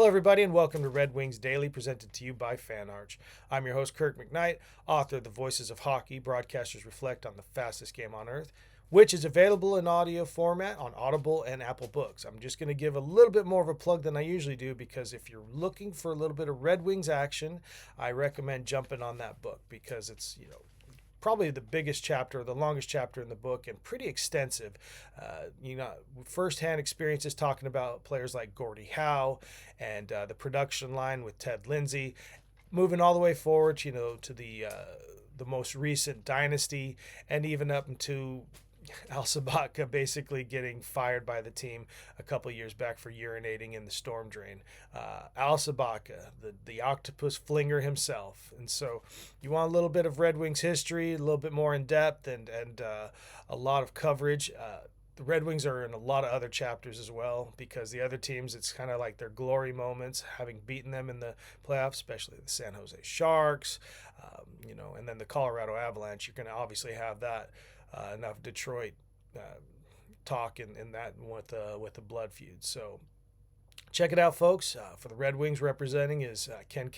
everybody, and welcome to Red Wings Daily, presented to you by FanArch. I'm your host, Kirk MckNight, author of The Voices of Hockey, Broadcasters Reflect on the Fastest Game on Earth, which is available in audio format on Audible and Apple Books. I'm just going to give a little bit more of a plug than I usually do because if you're looking for a little bit of Red Wings action, I recommend jumping on that book because it's, probably the biggest chapter, the longest chapter in the book, and pretty extensive. Firsthand experiences talking about players like Gordie Howe and the production line with Ted Lindsay, moving all the way forward, to the most recent dynasty, and even up into Al Sabaka basically getting fired by the team a couple years back for urinating in the storm drain. Al Sabaka, the octopus flinger himself. And so you want a little bit of Red Wings history, a little bit more in depth, and a lot of coverage. The Red Wings are in a lot of other chapters as well because the other teams, it's kind of like their glory moments, having beaten them in the playoffs, especially the San Jose Sharks, and then the Colorado Avalanche. You're going to obviously have that. Enough Detroit talk in that with the blood feud. So check it out, folks. For the Red Wings, representing is Ken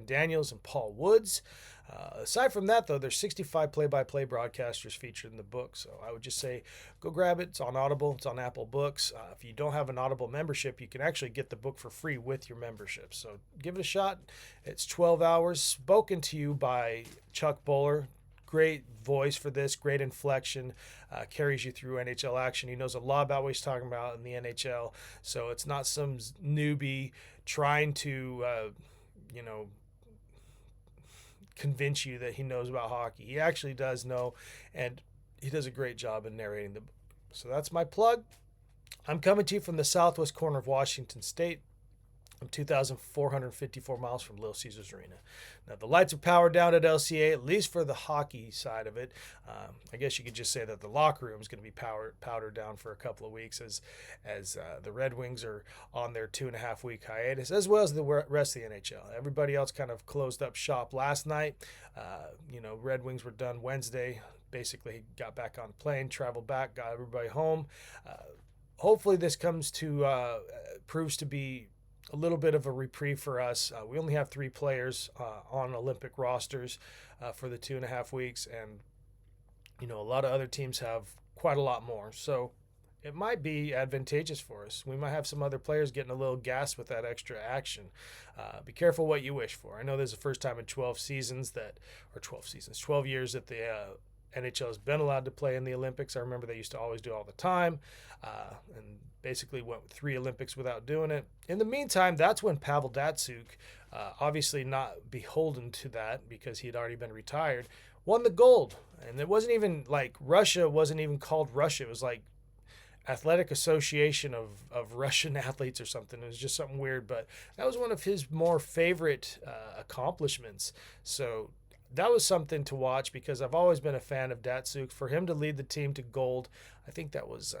Daniels, and Paul Woods. Aside from that, though, there's 65 play-by-play broadcasters featured in the book. So I would just say go grab it. It's on Audible. It's on Apple Books. If you don't have an Audible membership, you can actually get the book for free with your membership. So give it a shot. It's 12 hours, spoken to you by Chuck Bowler. Great voice for this, great inflection, carries you through NHL action. He knows a lot about what he's talking about in the NHL, so it's not some newbie trying to, convince you that he knows about hockey. He actually does know, and he does a great job in narrating the book. So that's my plug. I'm coming to you from the southwest corner of Washington State. I'm 2,454 miles from Little Caesars Arena. Now, the lights are powered down at LCA, at least for the hockey side of it. I guess you could just say that the locker room is going to be powdered down for a couple of weeks as the Red Wings are on their 2.5-week hiatus, as well as the rest of the NHL. Everybody else kind of closed up shop last night. Red Wings were done Wednesday. Basically, got back on a plane, traveled back, got everybody home. Hopefully, this proves to be a little bit of a reprieve for us. We only have 3 players on Olympic rosters for the 2.5 weeks, and a lot of other teams have quite a lot more. So it might be advantageous for us. We might have some other players getting a little gas with that extra action. Be careful what you wish for. I know this is the first time in 12 years that the NHL has been allowed to play in the Olympics. I remember they used to always do it all the time, and basically went 3 Olympics without doing it. In the meantime, that's when Pavel Datsyuk, obviously not beholden to that because he had already been retired, won the gold. And it wasn't even like Russia wasn't even called Russia. It was like Athletic Association of Russian Athletes or something. It was just something weird, but that was one of his more favorite accomplishments. So that was something to watch because I've always been a fan of Datsyuk. For him to lead the team to gold, I think that was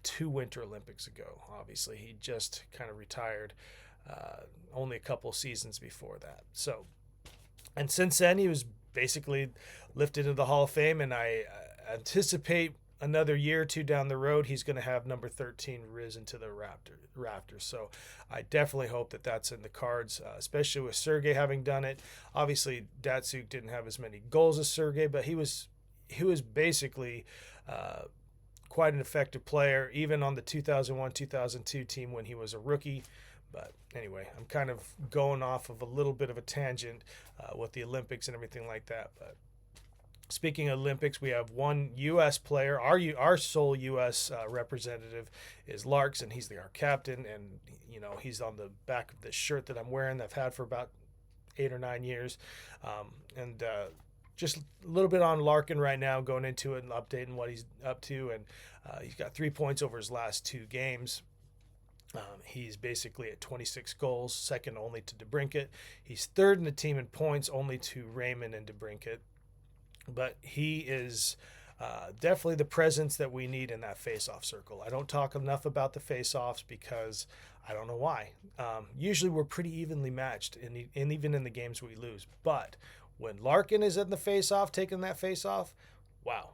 2 Winter Olympics ago. Obviously, he just kind of retired only a couple seasons before that. So, and since then, he was basically lifted into the Hall of Fame, and I anticipate another year or 2 down the road, he's going to have number 13 risen to the rafters. So I definitely hope that that's in the cards, especially with Sergei having done it. Obviously, Datsyuk didn't have as many goals as Sergei, but he was basically quite an effective player, even on the 2001-2002 team when he was a rookie. But anyway, I'm kind of going off of a little bit of a tangent with the Olympics and everything like that. But speaking of Olympics, we have one U.S. player. Our sole U.S. Representative is Larkin. He's our captain, and he's on the back of this shirt that I'm wearing that I've had for about 8 or 9 years. Just a little bit on Larkin right now, going into it and updating what he's up to. And he's got 3 points over his last 2 games. He's basically at 26 goals, second only to DeBrincat. He's third in the team in points, only to Raymond and DeBrincat. But he is definitely the presence that we need in that face-off circle. I don't talk enough about the face-offs because I don't know why. Usually we're pretty evenly matched, and even in the games we lose. But when Larkin is in the face-off, taking that face-off, wow.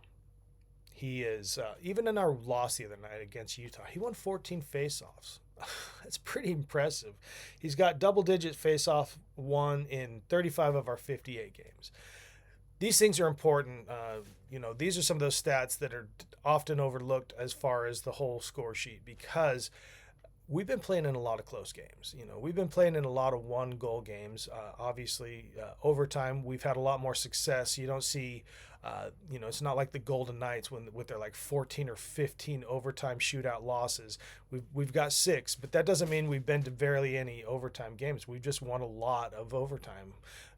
He is, even in our loss the other night against Utah, he won 14 face-offs. That's pretty impressive. He's got double-digit face-off won in 35 of our 58 games. These things are important. These are some of those stats that are often overlooked as far as the whole score sheet, because we've been playing in a lot of close games. We've been playing in a lot of one-goal games. Obviously, overtime, we've had a lot more success. You don't see, it's not like the Golden Knights with their like 14 or 15 overtime shootout losses. We've got 6, but that doesn't mean we've been to barely any overtime games. We've just won a lot of overtime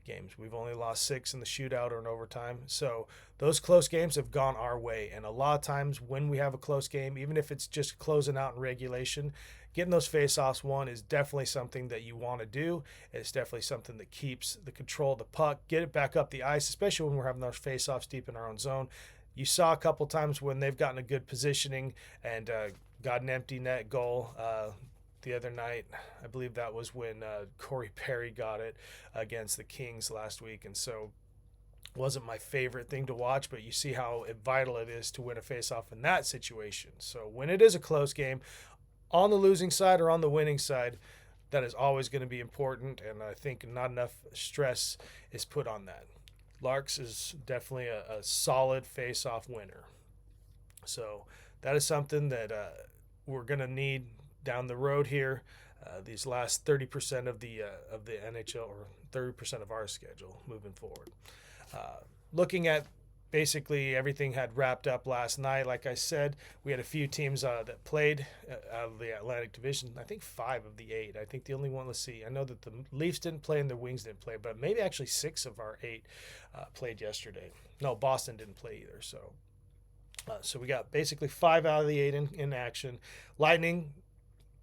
games. We've only lost 6 in the shootout or in overtime. So those close games have gone our way. And a lot of times when we have a close game, even if it's just closing out in regulation, getting those face-offs won is definitely something that you want to do. It's definitely something that keeps the control of the puck, get it back up the ice, especially when we're having those face-offs deep in our own zone. You saw a couple times when they've gotten a good positioning and got an empty net goal the other night. I believe that was when Corey Perry got it against the Kings last week. And so wasn't my favorite thing to watch, but you see how vital it is to win a face-off in that situation. So when it is a close game, on the losing side or on the winning side, that is always going to be important, and I think not enough stress is put on that. Larks is definitely a solid face-off winner. So that is something that we're going to need down the road here. These last 30% of the NHL, or 30% of our schedule moving forward. Looking at basically everything had wrapped up last night. Like I said, we had a few teams that played out of the Atlantic Division. I think 5 of the 8. I think the only one, let's see, I know that the Leafs didn't play and the Wings didn't play, but maybe actually 6 of our 8 played yesterday. No, Boston didn't play either. So we got basically 5 out of the 8 in action. Lightning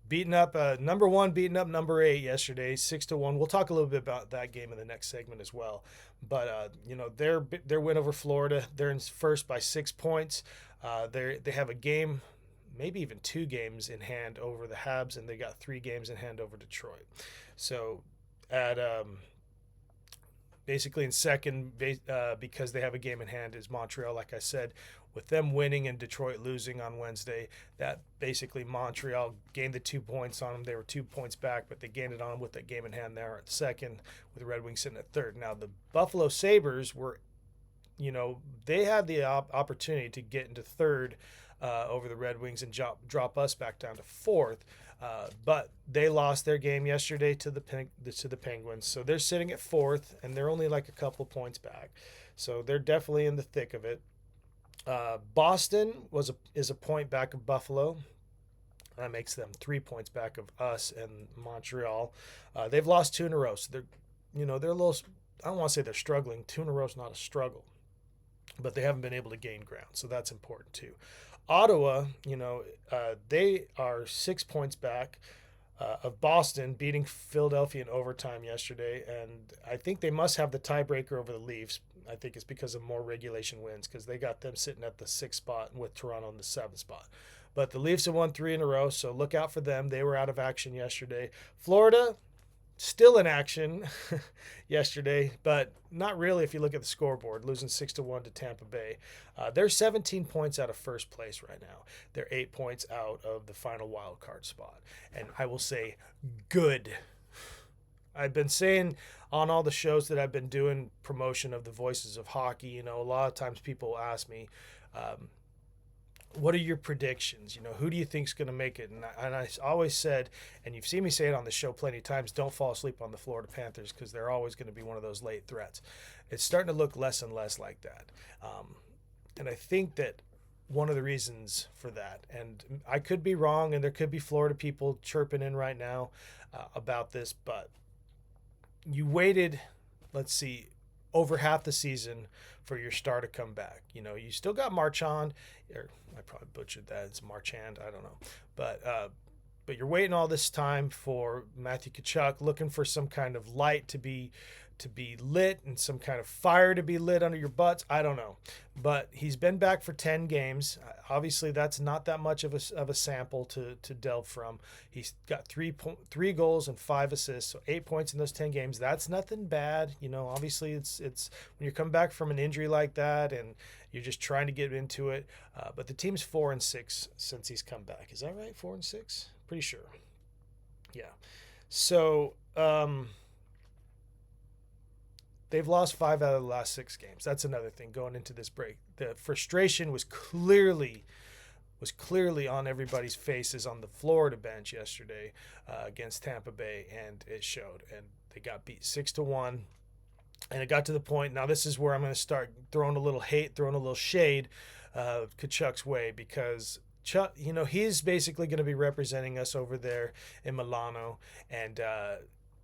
beating up number 1, beating up number 8 yesterday, 6-1. We'll talk a little bit about that game in the next segment as well. But their win over Florida, they're in first by 6 points. They have a game, maybe even 2 games in hand over the Habs, and they got 3 games in hand over Detroit. So at basically in second, because they have a game in hand, is Montreal. Like I said, with them winning and Detroit losing on Wednesday, that basically Montreal gained the 2 points on them. They were 2 points back, but they gained it on them with that game in hand there at second, with the Red Wings sitting at third. Now, the Buffalo Sabres were, they had the opportunity to get into third over the Red Wings and drop us back down to fourth. But they lost their game yesterday to the Penguins. So they're sitting at fourth, and they're only like a couple points back. So they're definitely in the thick of it. Boston is a point back of Buffalo. That makes them 3 points back of us and Montreal. They've lost 2 in a row. So they're a little, I don't want to say they're struggling. 2 in a row is not a struggle, but they haven't been able to gain ground. So that's important too. Ottawa, they are 6 points back of Boston, beating Philadelphia in overtime yesterday. And I think they must have the tiebreaker over the Leafs. I think it's because of more regulation wins, because they got them sitting at the 6th spot with Toronto in the 7th spot. But the Leafs have won 3 in a row, so look out for them. They were out of action yesterday. Florida, still in action yesterday, but not really if you look at the scoreboard, losing 6-1 to Tampa Bay. They're 17 points out of first place right now. They're 8 points out of the final wild card spot. And I will say, good. I've been saying on all the shows that I've been doing promotion of the Voices of Hockey, a lot of times people ask me, what are your predictions? Who do you think is going to make it? And I always said, and you've seen me say it on the show plenty of times, don't fall asleep on the Florida Panthers, because they're always going to be one of those late threats. It's starting to look less and less like that. And I think that one of the reasons for that, and I could be wrong, and there could be Florida people chirping in right now about this, but you waited, let's see, over half the season for your star to come back. You still got Marchand, or I probably butchered that. It's Marchand, I don't know. But you're waiting all this time for Matthew Tkachuk, looking for some kind of light to be lit and some kind of fire to be lit under your butts. I don't know. But he's been back for 10 games. Obviously, that's not that much of a sample to delve from. He's got 3 goals and 5 assists, so 8 points in those 10 games. That's nothing bad. Obviously, it's when you come back from an injury like that and you're just trying to get into it. But the team's 4-6 since he's come back. Is that right? 4-6? Pretty sure. Yeah. So they've lost 5 out of the last 6 games. That's another thing going into this break. The frustration was clearly on everybody's faces on the Florida bench yesterday against Tampa Bay, and it showed. And they got beat 6-1. And it got to the point. Now this is where I'm going to start throwing a little hate, throwing a little shade Kachuk's way, because Chuck, he's basically going to be representing us over there in Milano, and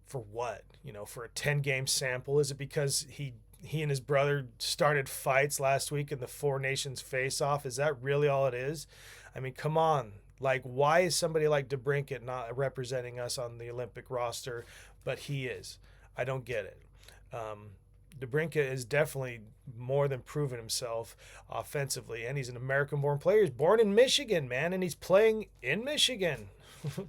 for what? For a 10-game sample? Is it because he and his brother started fights last week in the Four Nations face-off? Is that really all it is? I mean, come on. Like, why is somebody like DeBrincat not representing us on the Olympic roster, but he is? I don't get it. DeBrincat is definitely more than proven himself offensively, and he's an American-born player. He's born in Michigan, man, and he's playing in Michigan.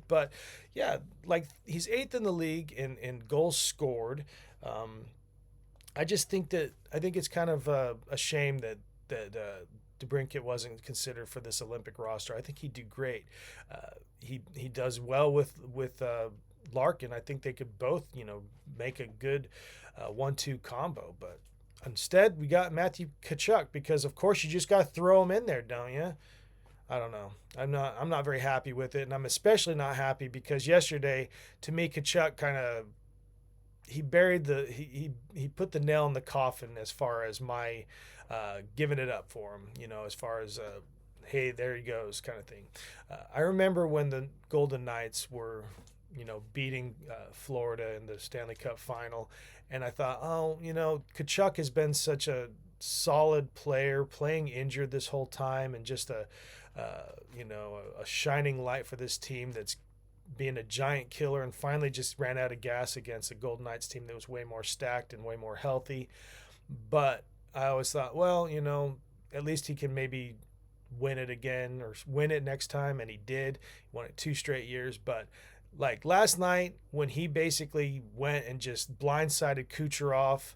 But yeah, like, he's 8th in the league in goals scored. I think it's kind of a shame that DeBrincat wasn't considered for this Olympic roster. I think he'd do great. He does well with Larkin. I think they could both make a good 1-2 combo. But instead, we got Matthew Tkachuk, because of course you just got to throw him in there, don't you? I don't know. I'm not very happy with it, and I'm especially not happy because yesterday, to me, Tkachuk kind of he put the nail in the coffin as far as my giving it up for him. As far as hey, there he goes kind of thing. I remember when the Golden Knights were beating Florida in the Stanley Cup final, and I thought, Tkachuk has been such a solid player, playing injured this whole time, and just a shining light for this team that's being a giant killer, and finally just ran out of gas against a Golden Knights team that was way more stacked and way more healthy. But I always thought, well, at least he can maybe win it again or win it next time, and he did. He won it 2 straight years. But like last night, when he basically went and just blindsided Kucherov,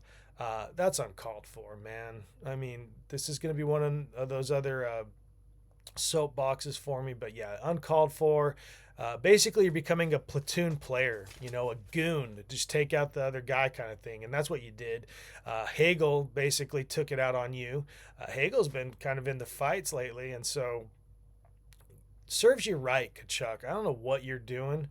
that's uncalled for, man. I mean, this is going to be one of those other soapboxes for me, but yeah, uncalled for. Basically, you're becoming a platoon player, a goon to just take out the other guy kind of thing. And that's what you did. Hagel basically took it out on you. Hagel's been kind of in the fights lately, and so serves you right, Tkachuk. I don't know what you're doing.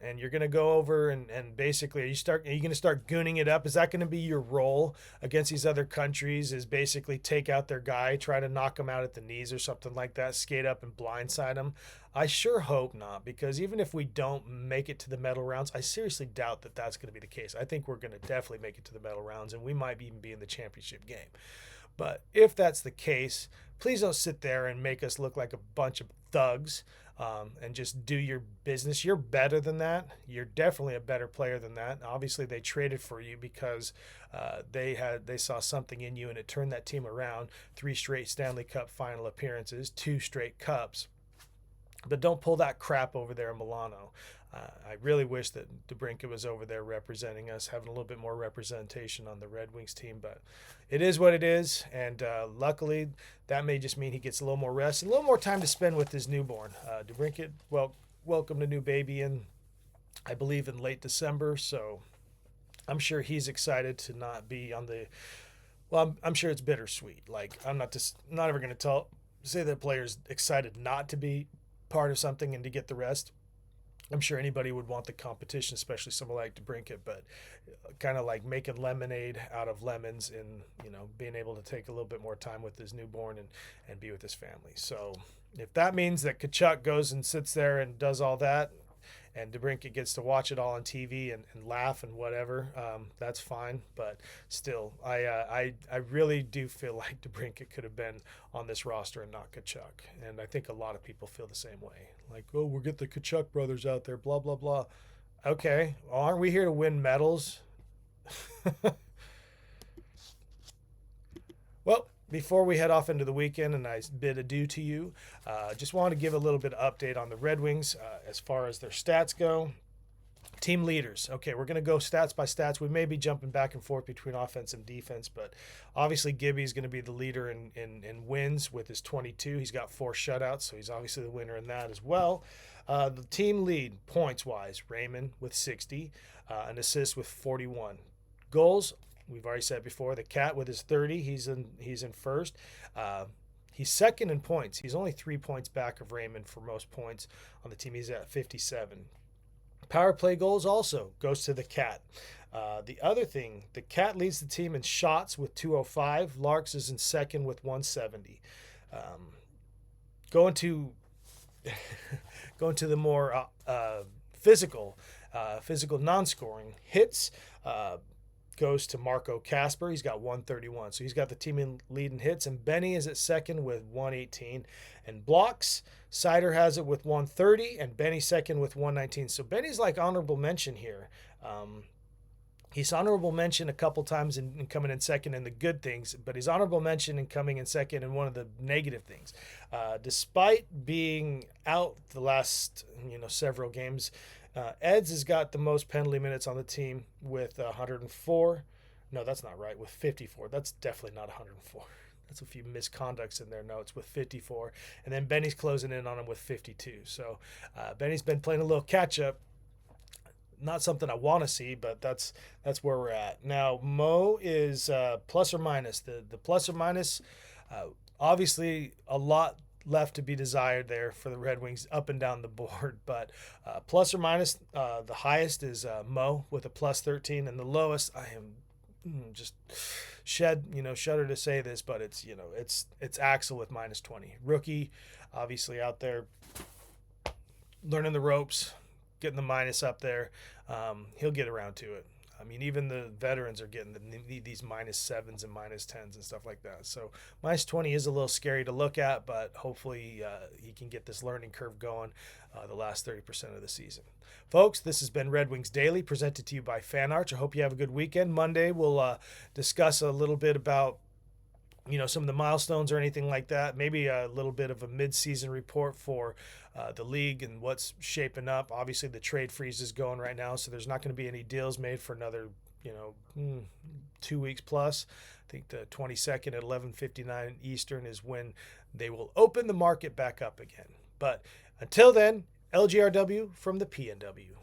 And you're going to go over and basically, are you going to start gooning it up? Is that going to be your role against these other countries, is basically take out their guy, try to knock him out at the knees or something like that, skate up and blindside him? I sure hope not, because even if we don't make it to the medal rounds, I seriously doubt that that's going to be the case. I think we're going to definitely make it to the medal rounds, and we might even be in the championship game. But if that's the case, please don't sit there and make us look like a bunch of thugs. And just do your business. You're better than that. You're definitely a better player than that. Obviously, they traded for you because they saw something in you, and it turned that team around. 3 straight Stanley Cup final appearances, 2 straight cups. But don't pull that crap over there in Milano. I really wish that DeBrincat was over there representing us, having a little bit more representation on the Red Wings team. But it is what it is, and luckily that may just mean he gets a little more rest and a little more time to spend with his newborn. DeBrincat, welcome to new baby in, I believe, in late December. So I'm sure he's excited to not be on the. Well, I'm sure it's bittersweet. Like, I'm not ever going to say that a player's excited not to be part of something and to get the rest. I'm sure anybody would want the competition, especially someone like DeBrincat, but kind of like making lemonade out of lemons and, being able to take a little bit more time with his newborn and be with his family. So if that means that Tkachuk goes and sits there and does all that, and DeBrincat gets to watch it all on TV and laugh and whatever, that's fine. But still, I really do feel like DeBrincat could have been on this roster and not Tkachuk. And I think a lot of people feel the same way. Like, oh, we'll get the Tkachuk brothers out there, blah, blah, blah. Okay, well, aren't we here to win medals? Well, before we head off into the weekend and I bid adieu to you, just wanted to give a little bit of update on the Red Wings as far as their stats go. Team leaders. Okay, we're going to go stats by stats. We may be jumping back and forth between offense and defense, but obviously Gibby's going to be the leader in wins with his 22. He's got 4 shutouts, so he's obviously the winner in that as well. The team lead points-wise, Raymond with 60, an assist with 41. Goals, we've already said before, the Cat with his 30, he's in first. He's second in points. He's only 3 points back of Raymond for most points on the team. He's at 57. Power play goals also goes to the Cat. The other thing, the Cat leads the team in shots with 205. Larks is in second with 170. Going to the more physical non-scoring hits. Goes to Marco Casper. He's got 131. So he's got the team in lead in hits. And Benny is at second with 118. And blocks, Sider has it with 130. And Benny second with 119. So Benny's like honorable mention here. He's honorable mention a couple times in coming in second in the good things, but he's honorable mention in coming in second in one of the negative things. Despite being out the last several games, Eds has got the most penalty minutes on the team with 104. No, that's not right. With 54. That's definitely not 104. That's a few misconducts in their notes with 54. And then Benny's closing in on him with 52. So Benny's been playing a little catch-up. Not something I want to see, but that's where we're at. Now, Mo is plus or minus. The plus or minus, obviously a lot left to be desired there for the Red Wings up and down the board, but plus or minus, the highest is Mo with a plus 13, and the lowest, I am just shudder to say this, but it's Axel with minus 20. Rookie, obviously out there learning the ropes, getting the minus up there. He'll get around to it. I mean, even the veterans are getting these minus 7s and minus 10s and stuff like that. So minus 20 is a little scary to look at, but hopefully he can get this learning curve going the last 30% of the season. Folks, this has been Red Wings Daily, presented to you by Fan Arch. I hope you have a good weekend. Monday, we'll discuss a little bit about some of the milestones or anything like that. Maybe a little bit of a mid-season report for the league and what's shaping up. Obviously, the trade freeze is going right now, so there's not going to be any deals made for another, 2 weeks plus. I think the 22nd at 11:59 Eastern is when they will open the market back up again. But until then, LGRW from the PNW.